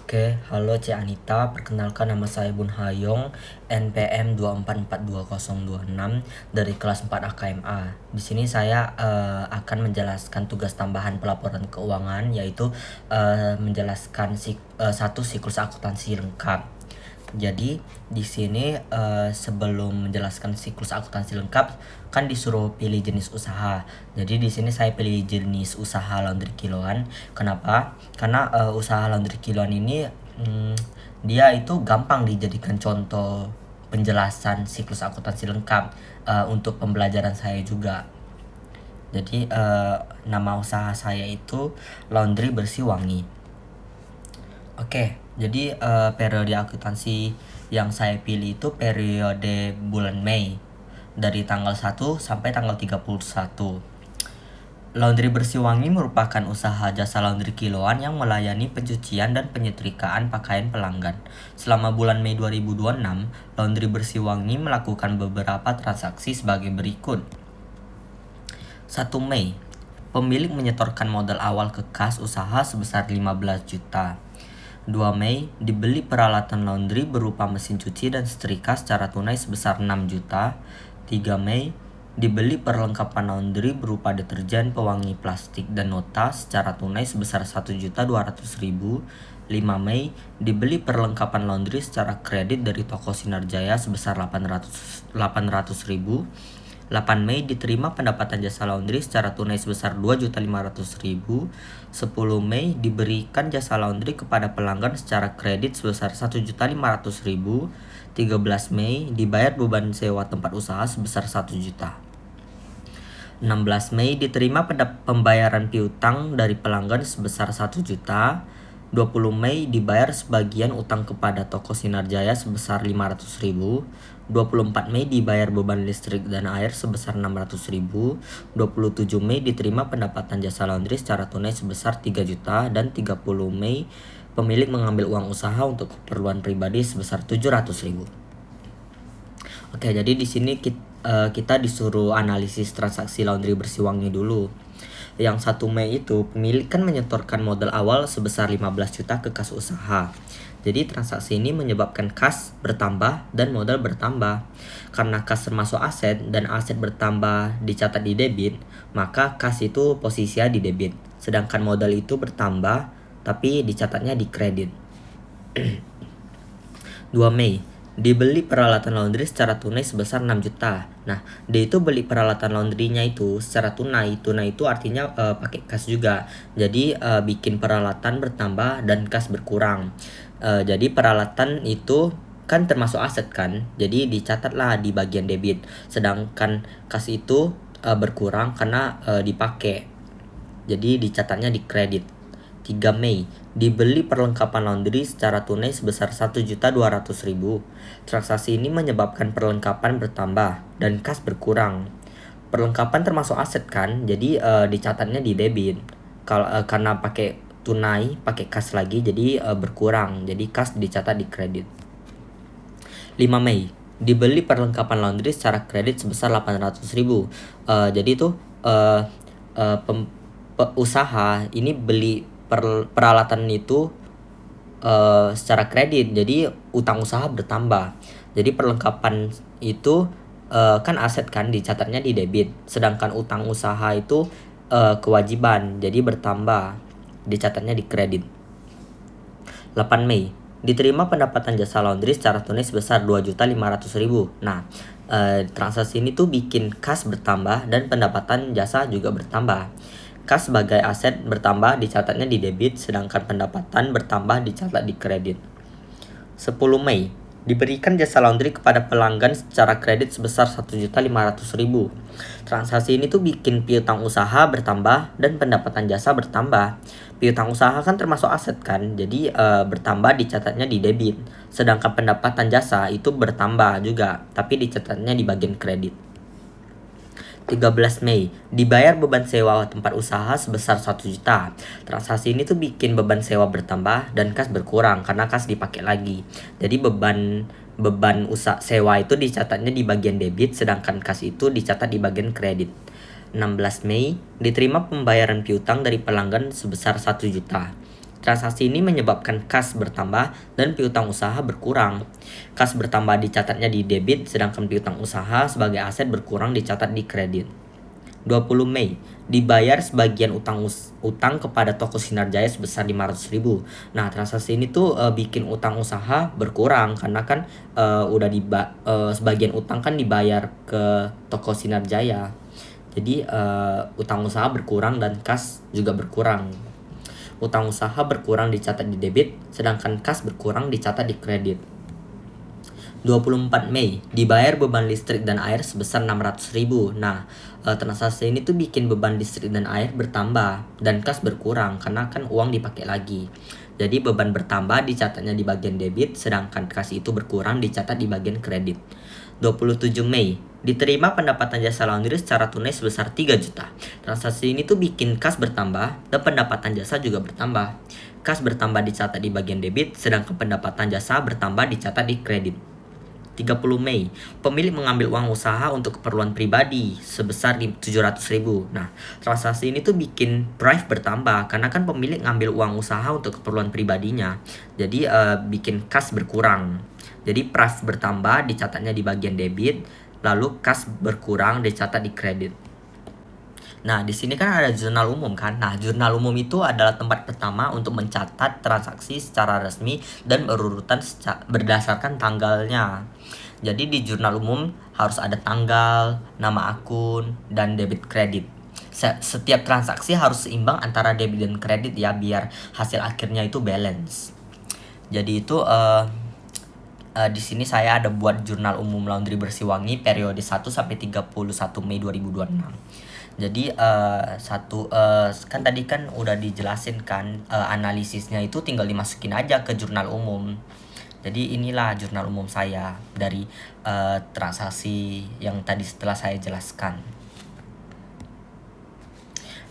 Oke, halo Ci Anita, perkenalkan nama saya Bun Hayong, NPM 2442026 dari kelas 4 AKMA. Di sini saya akan menjelaskan tugas tambahan pelaporan keuangan, yaitu menjelaskan satu siklus akuntansi lengkap. Jadi di sini sebelum menjelaskan siklus akuntansi lengkap kan disuruh pilih jenis usaha. Jadi di sini saya pilih jenis usaha laundry kiloan. Kenapa? Karena usaha laundry kiloan ini dia itu gampang dijadikan contoh penjelasan siklus akuntansi lengkap untuk pembelajaran saya juga. Jadi nama usaha saya itu Laundry Bersih Wangi. Oke, jadi periode akuntansi yang saya pilih itu periode bulan Mei dari tanggal 1 sampai tanggal 31. Laundry Bersih Wangi merupakan usaha jasa laundry kiloan yang melayani pencucian dan penyetrikaan pakaian pelanggan. Selama bulan Mei 2026, Laundry Bersih Wangi melakukan beberapa transaksi sebagai berikut. 1 Mei, pemilik menyetorkan modal awal ke kas usaha sebesar 15 juta. 2 Mei, dibeli peralatan laundry berupa mesin cuci dan setrika secara tunai sebesar 6 juta. 3 Mei, dibeli perlengkapan laundry berupa deterjen, pewangi plastik, dan nota secara tunai sebesar 1.200.000. 5 Mei, dibeli perlengkapan laundry secara kredit dari toko Sinarjaya sebesar 800.000. 8 Mei diterima pendapatan jasa laundry secara tunai sebesar 2.500.000. 10 Mei diberikan jasa laundry kepada pelanggan secara kredit sebesar 1.500.000. 13 Mei dibayar beban sewa tempat usaha sebesar 1 juta. 16 Mei diterima pembayaran piutang dari pelanggan sebesar 1 juta. 20 Mei dibayar sebagian utang kepada toko Sinarjaya sebesar 500.000. 24 Mei dibayar beban listrik dan air sebesar 600.000. 27 Mei diterima pendapatan jasa laundry secara tunai sebesar 3 juta. Dan 30 Mei pemilik mengambil uang usaha untuk keperluan pribadi sebesar 700.000. Oke, jadi di sini kita disuruh analisis transaksi laundry bersih wangi dulu. Yang 1 Mei itu pemilik kan menyetorkan modal awal sebesar 15 juta ke kas usaha. Jadi transaksi ini menyebabkan kas bertambah dan modal bertambah. Karena kas termasuk aset dan aset bertambah dicatat di debit, maka kas itu posisinya di debit. Sedangkan modal itu bertambah tapi dicatatnya di kredit. 2 Mei, dibeli peralatan laundry secara tunai sebesar 6 juta. Nah, dia itu beli peralatan laundrynya itu secara tunai. Tunai itu artinya pakai kas juga. Jadi bikin peralatan bertambah dan kas berkurang. Jadi peralatan itu kan termasuk aset kan. Jadi dicatatlah di bagian debit. Sedangkan kas itu berkurang karena dipakai. Jadi dicatatnya di kredit. 3 Mei, dibeli perlengkapan laundry secara tunai sebesar 1.200.000. Transaksi ini menyebabkan perlengkapan bertambah dan kas berkurang. Perlengkapan termasuk aset kan, jadi dicatatnya di debit. Karena pakai tunai, pakai kas lagi, jadi berkurang. Jadi kas dicatat di kredit. 5 Mei, dibeli perlengkapan laundry secara kredit sebesar 800.000. Jadi itu usaha ini beli peralatan itu secara kredit, jadi utang usaha bertambah. Jadi perlengkapan itu kan aset kan, dicatatnya di debit. Sedangkan utang usaha itu kewajiban, jadi bertambah, dicatatnya di kredit. 8 Mei, diterima pendapatan jasa laundry secara tunai sebesar 2.500.000. Nah, transaksi ini tuh bikin kas bertambah dan pendapatan jasa juga bertambah. Kas sebagai aset bertambah dicatatnya di debit, sedangkan pendapatan bertambah dicatat di kredit. 10 Mei, diberikan jasa laundry kepada pelanggan secara kredit sebesar 1.500.000. Transaksi ini tuh bikin piutang usaha bertambah dan pendapatan jasa bertambah. Piutang usaha kan termasuk aset kan, jadi bertambah dicatatnya di debit. Sedangkan pendapatan jasa itu bertambah juga, tapi dicatatnya di bagian kredit. 13 Mei, dibayar beban sewa tempat usaha sebesar 1 juta. Transaksi ini tuh bikin beban sewa bertambah dan kas berkurang karena kas dipakai lagi. Jadi beban usaha sewa itu dicatatnya di bagian debit, sedangkan kas itu dicatat di bagian kredit. 16 Mei, diterima pembayaran piutang dari pelanggan sebesar 1 juta. Transaksi ini menyebabkan kas bertambah dan piutang usaha berkurang. Kas bertambah dicatatnya di debit, sedangkan piutang usaha sebagai aset berkurang dicatat di kredit. 20 Mei, dibayar sebagian utang kepada toko Sinar Jaya sebesar 500.000. Nah, transaksi ini tuh bikin utang usaha berkurang karena kan sebagian utang kan dibayar ke toko Sinar Jaya. Jadi utang usaha berkurang dan kas juga berkurang. Utang usaha berkurang dicatat di debit, sedangkan kas berkurang dicatat di kredit. 24 Mei, dibayar beban listrik dan air sebesar 600.000. Nah, transaksi ini tuh bikin beban listrik dan air bertambah dan kas berkurang karena kan uang dipakai lagi. Jadi beban bertambah dicatatnya di bagian debit, sedangkan kas itu berkurang dicatat di bagian kredit. 27 Mei, diterima pendapatan jasa laundry secara tunai sebesar 3 juta. Transaksi ini tuh bikin kas bertambah dan pendapatan jasa juga bertambah. Kas bertambah dicatat di bagian debit, sedangkan pendapatan jasa bertambah dicatat di kredit. 30 Mei, pemilik mengambil uang usaha untuk keperluan pribadi sebesar 700.000. Nah, transaksi ini tuh bikin price bertambah karena kan pemilik ngambil uang usaha untuk keperluan pribadinya. Jadi bikin kas berkurang. Jadi price bertambah dicatatnya di bagian debit, lalu kas berkurang dicatat di kredit. Nah, di sini kan ada jurnal umum kan. Nah, jurnal umum itu adalah tempat pertama untuk mencatat transaksi secara resmi dan berurutan berdasarkan tanggalnya. Jadi di jurnal umum harus ada tanggal, nama akun, dan debit kredit. Setiap transaksi harus seimbang antara debit dan kredit ya, biar hasil akhirnya itu balance. Jadi itu di sini saya ada buat jurnal umum laundry bersih wangi periode 1 sampai 31 Mei 2026. Jadi kan tadi kan udah dijelasin kan analisisnya itu tinggal dimasukin aja ke jurnal umum. Jadi inilah jurnal umum saya dari transaksi yang tadi setelah saya jelaskan.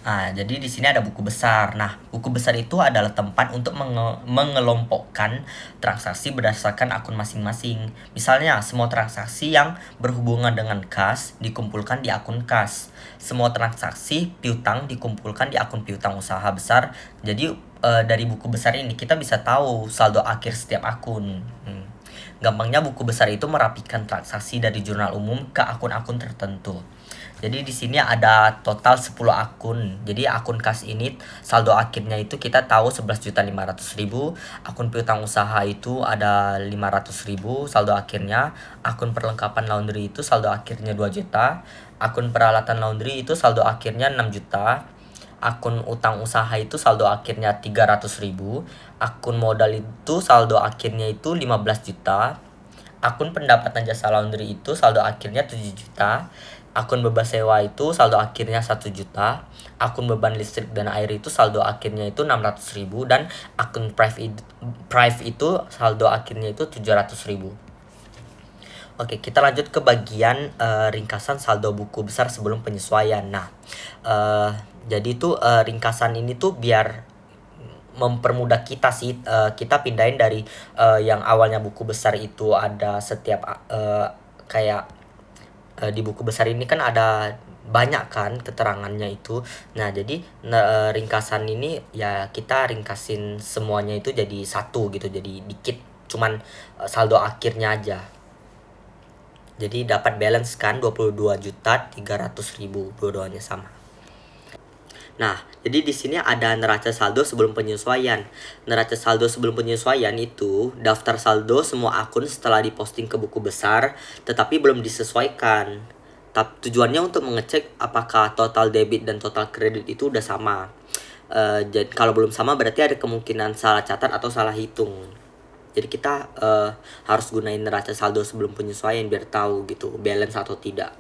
Nah, jadi di sini ada buku besar. Nah, buku besar itu adalah tempat untuk mengelompokkan transaksi berdasarkan akun masing-masing. Misalnya, semua transaksi yang berhubungan dengan kas dikumpulkan di akun kas. Semua transaksi piutang dikumpulkan di akun piutang usaha besar. Jadi dari buku besar ini kita bisa tahu saldo akhir setiap akun. Gampangnya buku besar itu merapikan transaksi dari jurnal umum ke akun-akun tertentu. Jadi di sini ada total 10 akun. Jadi akun kas ini saldo akhirnya itu kita tahu 11.500.000. Akun piutang usaha itu ada 500.000 saldo akhirnya. Akun perlengkapan laundry itu saldo akhirnya 2 juta. Akun peralatan laundry itu saldo akhirnya 6 juta. Akun utang usaha itu saldo akhirnya 300.000. Akun modal itu saldo akhirnya itu 15 juta. Akun pendapatan jasa laundry itu saldo akhirnya 7 juta. Akun bebas sewa itu saldo akhirnya 1 juta. Akun beban listrik dan air itu saldo akhirnya itu 600.000. Dan akun prive itu saldo akhirnya itu 700.000. Oke, kita lanjut ke bagian ringkasan saldo buku besar sebelum penyesuaian. Nah, jadi itu ringkasan ini tuh biar mempermudah kita sih, kita pindahin dari yang awalnya buku besar itu ada setiap kayak di buku besar ini kan ada banyak kan keterangannya itu. Nah, jadi ringkasan ini ya kita ringkasin semuanya itu jadi satu gitu, jadi dikit, cuman saldo akhirnya aja. Jadi dapat balance kan 22.300.000, dua-duanya sama. Nah, jadi di sini ada neraca saldo sebelum penyesuaian. Neraca saldo sebelum penyesuaian itu daftar saldo semua akun setelah diposting ke buku besar, tetapi belum disesuaikan. Tujuannya untuk mengecek apakah total debit dan total kredit itu udah sama. Jadi kalau belum sama berarti ada kemungkinan salah catat atau salah hitung. Jadi kita harus gunain neraca saldo sebelum penyesuaian biar tahu gitu balance atau tidak.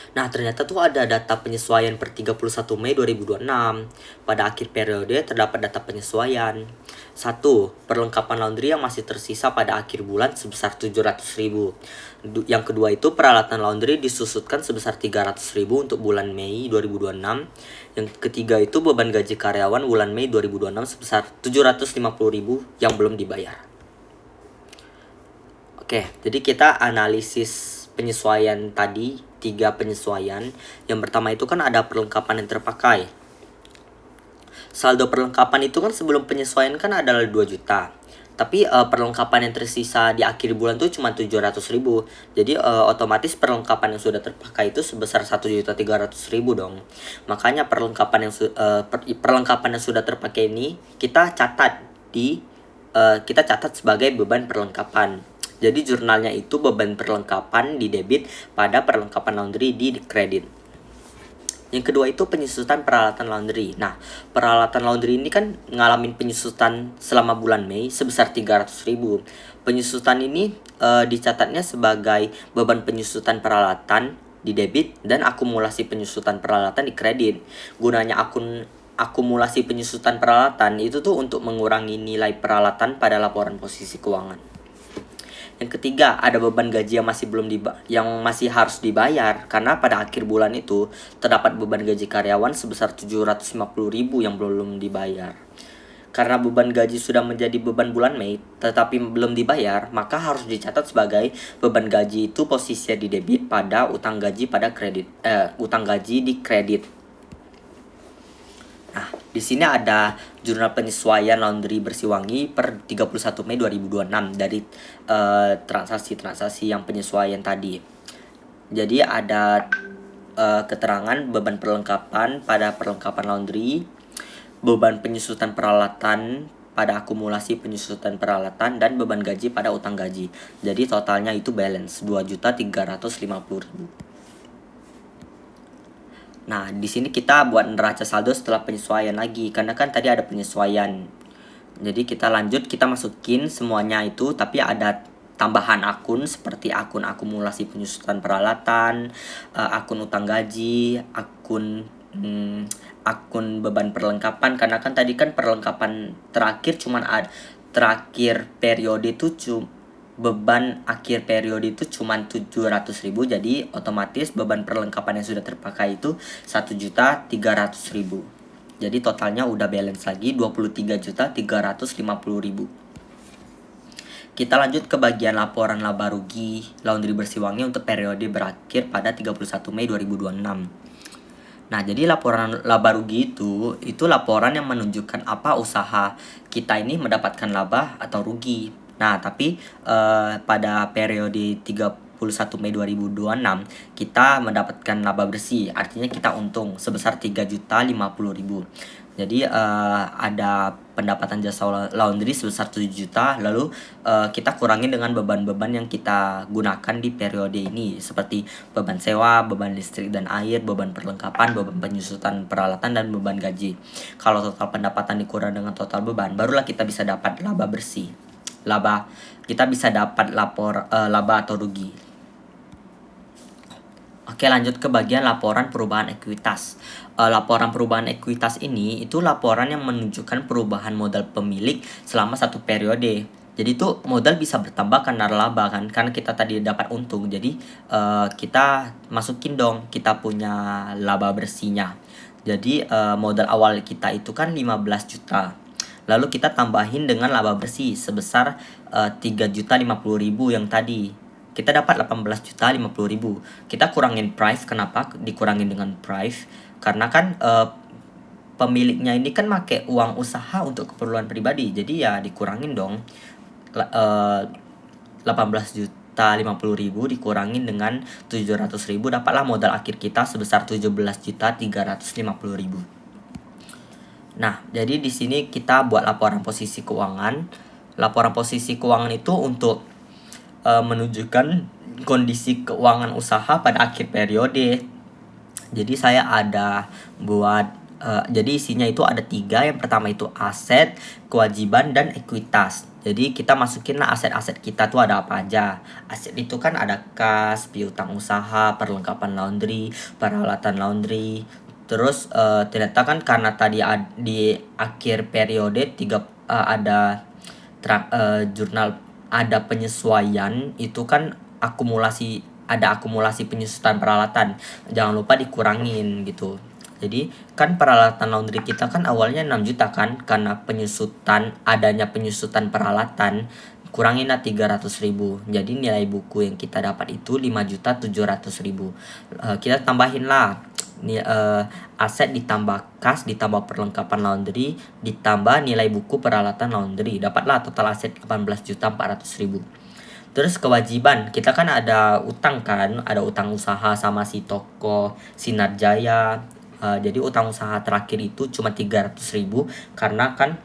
Nah, ternyata tuh ada data penyesuaian per 31 Mei 2026. Pada akhir periode terdapat data penyesuaian. 1. Perlengkapan laundry yang masih tersisa pada akhir bulan sebesar 700.000. Yang kedua itu peralatan laundry disusutkan sebesar 300.000 untuk bulan Mei 2026. Yang ketiga itu beban gaji karyawan bulan Mei 2026 sebesar 750.000 yang belum dibayar. Oke, jadi kita analisis penyesuaian tadi, 3 penyesuaian. Yang pertama itu kan ada perlengkapan yang terpakai. saldo perlengkapan itu kan sebelum penyesuaian kan adalah 2 juta. Tapi perlengkapan yang tersisa di akhir bulan tuh cuma 700.000. Jadi otomatis perlengkapan yang sudah terpakai itu sebesar 1.300.000 dong. Makanya perlengkapan yang sudah terpakai ini kita catat sebagai beban perlengkapan. Jadi jurnalnya itu beban perlengkapan di debit pada perlengkapan laundry di kredit. Yang kedua itu penyusutan peralatan laundry. Nah, peralatan laundry ini kan ngalamin penyusutan selama bulan Mei sebesar 300.000. Penyusutan ini dicatatnya sebagai beban penyusutan peralatan di debit dan akumulasi penyusutan peralatan di kredit. Gunanya akumulasi penyusutan peralatan itu tuh untuk mengurangi nilai peralatan pada laporan posisi keuangan. Yang ketiga, ada beban gaji yang masih harus dibayar karena pada akhir bulan itu terdapat beban gaji karyawan sebesar 750.000 yang belum dibayar. Karena beban gaji sudah menjadi beban bulan Mei tetapi belum dibayar, maka harus dicatat sebagai beban gaji itu posisinya di debit pada utang gaji di kredit. Nah, di sini ada jurnal penyesuaian laundry Bersihwangi per 31 Mei 2026 dari transaksi-transaksi yang penyesuaian tadi. Jadi ada keterangan beban perlengkapan pada perlengkapan laundry, beban penyusutan peralatan pada akumulasi penyusutan peralatan, dan beban gaji pada utang gaji. Jadi totalnya itu balance 2.350.000. Nah, di sini kita buat neraca saldo setelah penyesuaian lagi, karena kan tadi ada penyesuaian. Jadi kita masukin semuanya itu, tapi ada tambahan akun seperti akun akumulasi penyusutan peralatan, akun utang gaji, akun beban perlengkapan, karena kan tadi kan perlengkapan terakhir periode itu beban akhir periode itu cuma 700.000, jadi otomatis beban perlengkapan yang sudah terpakai itu 1.300.000. Jadi totalnya udah balance lagi 23.350.000. Kita lanjut ke bagian laporan laba rugi laundry Bersihwangi untuk periode berakhir pada 31 Mei 2026. Nah, jadi laporan laba rugi itu laporan yang menunjukkan apa usaha kita ini mendapatkan laba atau rugi. Nah, tapi pada periode 31 Mei 2026 kita mendapatkan laba bersih, artinya kita untung sebesar 3.050.000. Jadi ada pendapatan jasa laundry sebesar 7 juta, lalu kita kurangin dengan beban-beban yang kita gunakan di periode ini seperti beban sewa, beban listrik dan air, beban perlengkapan, beban penyusutan peralatan, dan beban gaji. Kalau total pendapatan dikurang dengan total beban, barulah kita bisa dapat laba bersih. Kita bisa dapat laba atau rugi. Oke, lanjut ke bagian laporan perubahan ekuitas. Laporan perubahan ekuitas ini itu laporan yang menunjukkan perubahan modal pemilik selama satu periode. Jadi itu modal bisa bertambah karena laba kan, karena kita tadi dapat untung. Jadi kita masukin dong kita punya laba bersihnya. Jadi modal awal kita itu kan 15 juta. Lalu kita tambahin dengan laba bersih sebesar 3.050.000 yang tadi. Kita dapat 18.050.000. Kita kurangin price. Kenapa dikurangin dengan price? Karena kan pemiliknya ini kan pakai uang usaha untuk keperluan pribadi. Jadi ya dikurangin dong. 18.050.000 dikurangin dengan 700.000, dapatlah modal akhir kita sebesar 17.350.000. Nah, jadi di sini kita buat laporan posisi keuangan. Laporan posisi keuangan itu untuk menunjukkan kondisi keuangan usaha pada akhir periode. Jadi saya ada buat jadi isinya itu ada 3. Yang pertama itu aset, kewajiban, dan ekuitas. Jadi kita masukinlah aset-aset kita tuh ada apa aja. Aset itu kan ada kas, piutang usaha, perlengkapan laundry, peralatan laundry. Terus ternyata kan karena tadi di akhir periode ada jurnal ada penyesuaian, itu kan akumulasi penyusutan peralatan. Jangan lupa dikurangin gitu. Jadi kan peralatan laundry kita kan awalnya 6 juta kan, karena adanya penyusutan peralatan kuranginlah 300.000. Jadi nilai buku yang kita dapat itu 5.700.000. Kita tambahin lah aset ditambah kas ditambah perlengkapan laundry ditambah nilai buku peralatan laundry, dapatlah total aset 18.400.000. Terus kewajiban, kita kan ada utang kan, ada utang usaha sama si toko Sinar Jaya. Jadi utang usaha terakhir itu cuma 300.000 karena kan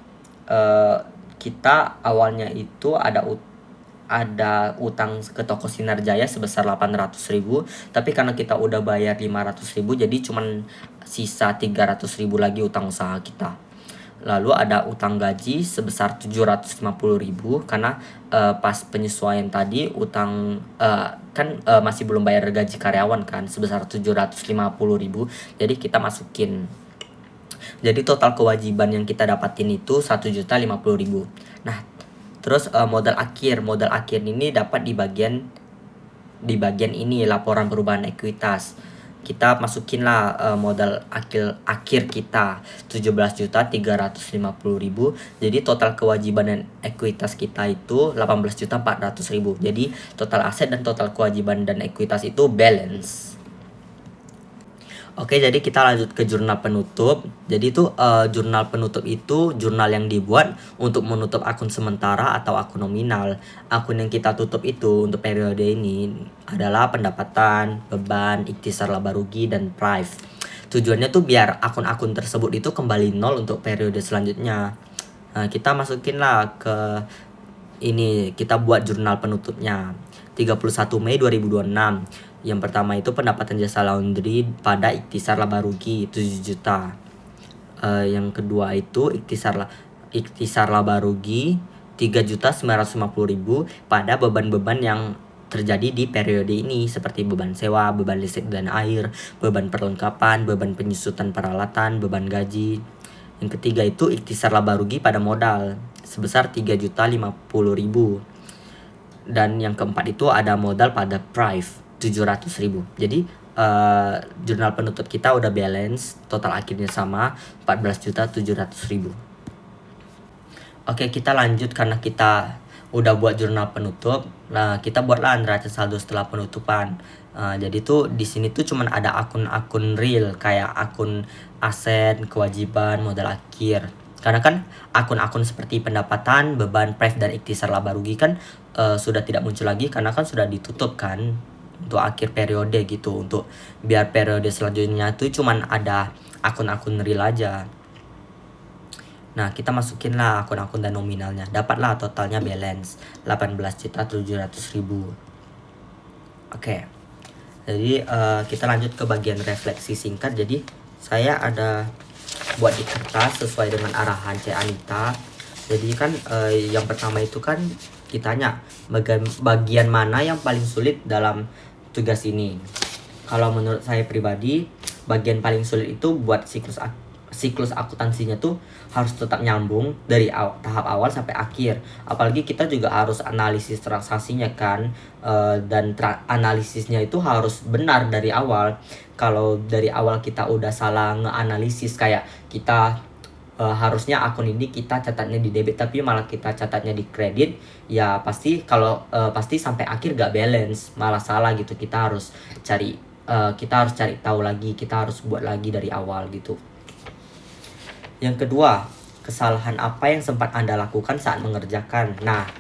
kita awalnya itu ada utang ke toko Sinar Jaya sebesar 800.000, tapi karena kita udah bayar 500.000 jadi cuman sisa 300.000 lagi utang usaha kita. Lalu ada utang gaji sebesar 750.000 karena pas penyesuaian tadi utang masih belum bayar gaji karyawan kan sebesar 750.000, jadi kita masukin. Jadi total kewajiban yang kita dapatin itu 1.050.000. Nah, terus modal akhir ini dapat di bagian ini laporan perubahan ekuitas. Kita masukin lah modal akhir kita 17.350.000. Jadi total kewajiban dan ekuitas kita itu 18.400.000. Jadi total aset dan total kewajiban dan ekuitas itu balance. Oke, jadi kita lanjut ke jurnal penutup. Jadi itu jurnal penutup itu jurnal yang dibuat untuk menutup akun sementara atau akun nominal. Akun yang kita tutup itu untuk periode ini adalah pendapatan, beban, ikhtisar laba rugi, dan prive. Tujuannya tuh biar akun-akun tersebut itu kembali nol untuk periode selanjutnya. Nah, kita masukin lah ke ini, kita buat jurnal penutupnya 31 Mei 2026. Yang pertama itu pendapatan jasa laundry pada ikhtisar laba rugi 7 juta. Yang kedua itu ikhtisar laba rugi 3.950.000 pada beban-beban yang terjadi di periode ini seperti beban sewa, beban listrik dan air, beban perlengkapan, beban penyusutan peralatan, beban gaji. Yang ketiga itu ikhtisar laba rugi pada modal sebesar 3.050.000. Dan yang keempat itu ada modal pada prive 700.000. Jadi jurnal penutup kita udah balance, total akhirnya sama 14.700.000. Oke, kita lanjut karena kita udah buat jurnal penutup. Nah, kita buatlah neraca saldo setelah penutupan. Jadi tuh di sini tuh cuman ada akun-akun real kayak akun aset, kewajiban, modal akhir. Karena kan akun-akun seperti pendapatan, beban, prive, dan ikhtisar laba rugi kan sudah tidak muncul lagi karena kan sudah ditutup kan untuk akhir periode gitu. Untuk biar periode selanjutnya tuh cuman ada akun-akun real aja. Nah, kita masukin lah akun-akun dan nominalnya. Dapatlah totalnya balance 18.700.000. Oke. Jadi kita lanjut ke bagian refleksi singkat. Jadi saya ada buat di kertas sesuai dengan arahan Cik Anita. Jadi kan yang pertama itu kan ditanya bagian mana yang paling sulit dalam tugas ini. Kalau menurut saya pribadi, bagian paling sulit itu buat siklus akuntansinya tuh harus tetap nyambung dari tahap awal sampai akhir. Apalagi kita juga harus analisis transaksinya kan, dan analisisnya itu harus benar dari awal. Kalau dari awal kita udah salah ngeanalisis, kayak kita harusnya akun ini kita catatnya di debit tapi malah kita catatnya di kredit, ya pasti pasti sampai akhir gak balance, malah salah gitu. Kita harus cari tahu lagi, kita harus buat lagi dari awal gitu. Yang kedua, kesalahan apa yang sempat Anda lakukan saat mengerjakan? Nah,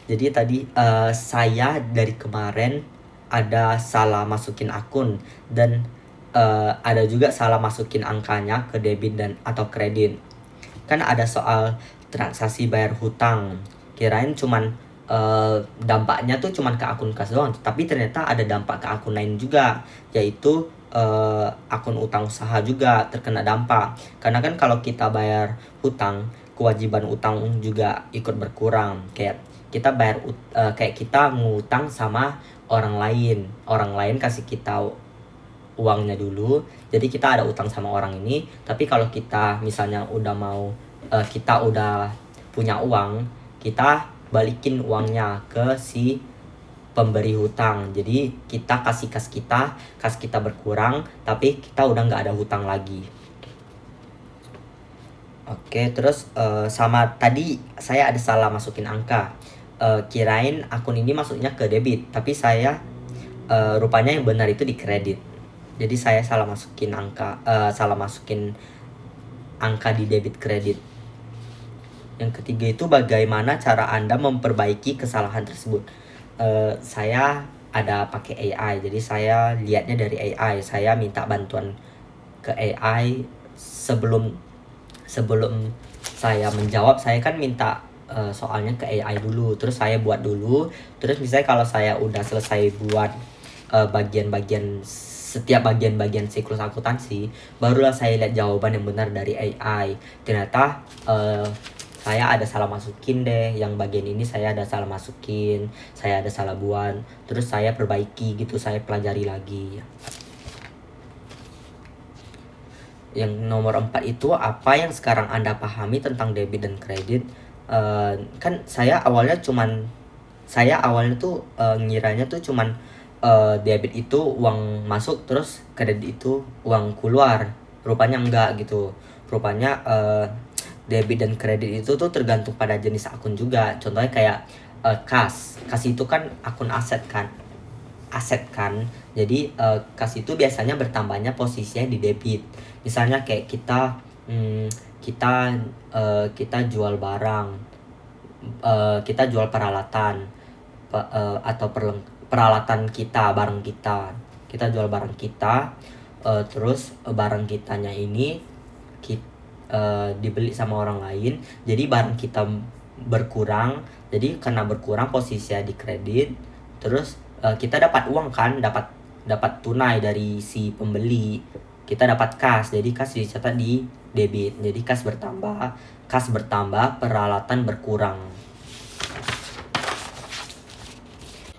jadi tadi saya dari kemarin ada salah masukin akun dan ada juga salah masukin angkanya ke debit dan atau kredit. Kan ada soal transaksi bayar hutang. Kirain cuman dampaknya tuh cuman ke akun kas doang, tapi ternyata ada dampak ke akun lain juga, yaitu akun utang usaha juga terkena dampak. Karena kan kalau kita bayar hutang, kewajiban utang juga ikut berkurang. Kayak kita bayar kayak kita ngutang sama orang lain kasih kita uangnya dulu, jadi kita ada utang sama orang ini. Tapi kalau kita misalnya kita udah punya uang, kita balikin uangnya ke si pemberi hutang. Jadi kita kas kita berkurang, tapi kita udah nggak ada hutang lagi. Oke, terus sama tadi saya ada salah masukin angka. Kirain akun ini masuknya ke debit, tapi saya rupanya yang benar itu di kredit. Jadi saya salah masukin angka di debit kredit. Yang ketiga itu bagaimana cara Anda memperbaiki kesalahan tersebut. Saya ada pakai AI, jadi saya lihatnya dari AI. Saya minta bantuan ke AI sebelum saya menjawab. Saya kan minta soalnya ke AI dulu, terus saya buat dulu. Terus misalnya kalau saya udah selesai buat setiap bagian-bagian siklus akuntansi, barulah saya lihat jawaban yang benar dari AI. Ternyata saya ada salah masukin deh, yang bagian ini saya ada salah masukin, saya ada salah buat, terus saya perbaiki gitu, saya pelajari lagi. Yang nomor 4 itu, apa yang sekarang Anda pahami tentang debit dan kredit? Kan saya awalnya tuh ngiranya tuh cuman debit itu uang masuk, terus kredit itu uang keluar. Rupanya enggak gitu. Rupanya debit dan kredit itu tuh tergantung pada jenis akun juga. Contohnya kayak kas. Kas itu kan akun aset kan. Jadi kas itu biasanya bertambahnya posisinya di debit. Misalnya kayak kita kita jual barang, kita jual peralatan, atau peralatan kita, barang kita jual barang kita, terus barang kitanya ini dibeli sama orang lain, jadi barang kita berkurang. Jadi karena berkurang posisinya di kredit, terus kita dapat uang kan, dapat tunai dari si pembeli, kita dapat kas, jadi kas dicatat di debit. Jadi kas bertambah, peralatan berkurang.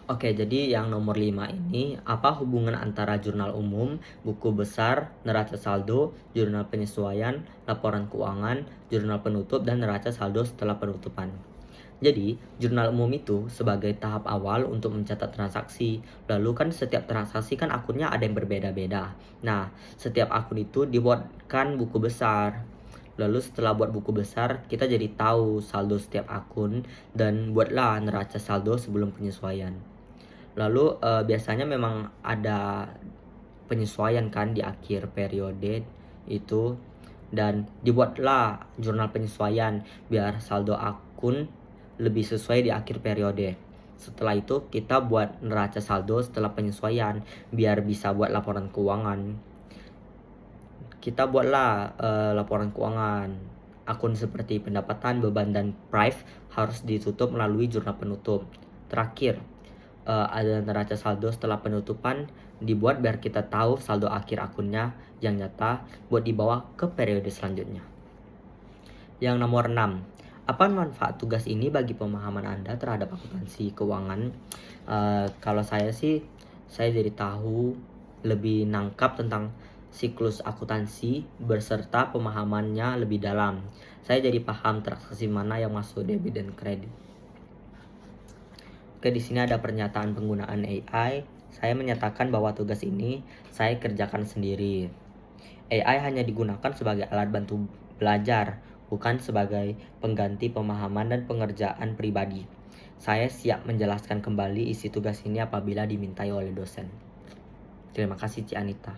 Oke, jadi yang nomor 5 ini, apa hubungan antara jurnal umum, buku besar, neraca saldo, jurnal penyesuaian, laporan keuangan, jurnal penutup, dan neraca saldo setelah penutupan? Jadi, jurnal umum itu sebagai tahap awal untuk mencatat transaksi. Lalu kan setiap transaksi kan akunnya ada yang berbeda-beda. Nah, setiap akun itu dibuatkan buku besar. Lalu setelah buat buku besar, kita jadi tahu saldo setiap akun dan buatlah neraca saldo sebelum penyesuaian. Lalu biasanya memang ada penyesuaian kan di akhir periode itu, dan dibuatlah jurnal penyesuaian biar saldo akun lebih sesuai di akhir periode. Setelah itu kita buat neraca saldo setelah penyesuaian biar bisa buat laporan keuangan. Kita buatlah laporan keuangan. Akun seperti pendapatan, beban, dan prive harus ditutup melalui jurnal penutup. Terakhir, ada neraca saldo setelah penutupan dibuat biar kita tahu saldo akhir akunnya yang nyata buat dibawa ke periode selanjutnya. Yang nomor 6, apa manfaat tugas ini bagi pemahaman Anda terhadap akuntansi keuangan? Kalau saya sih, saya jadi tahu lebih nangkap tentang siklus akuntansi beserta pemahamannya lebih dalam. Saya jadi paham transaksi mana yang masuk debit dan kredit. Oke, di sini ada pernyataan penggunaan AI. Saya menyatakan bahwa tugas ini saya kerjakan sendiri. AI hanya digunakan sebagai alat bantu belajar, bukan sebagai pengganti pemahaman dan pengerjaan pribadi. Saya siap menjelaskan kembali isi tugas ini apabila dimintai oleh dosen. Terima kasih, Ci Anita.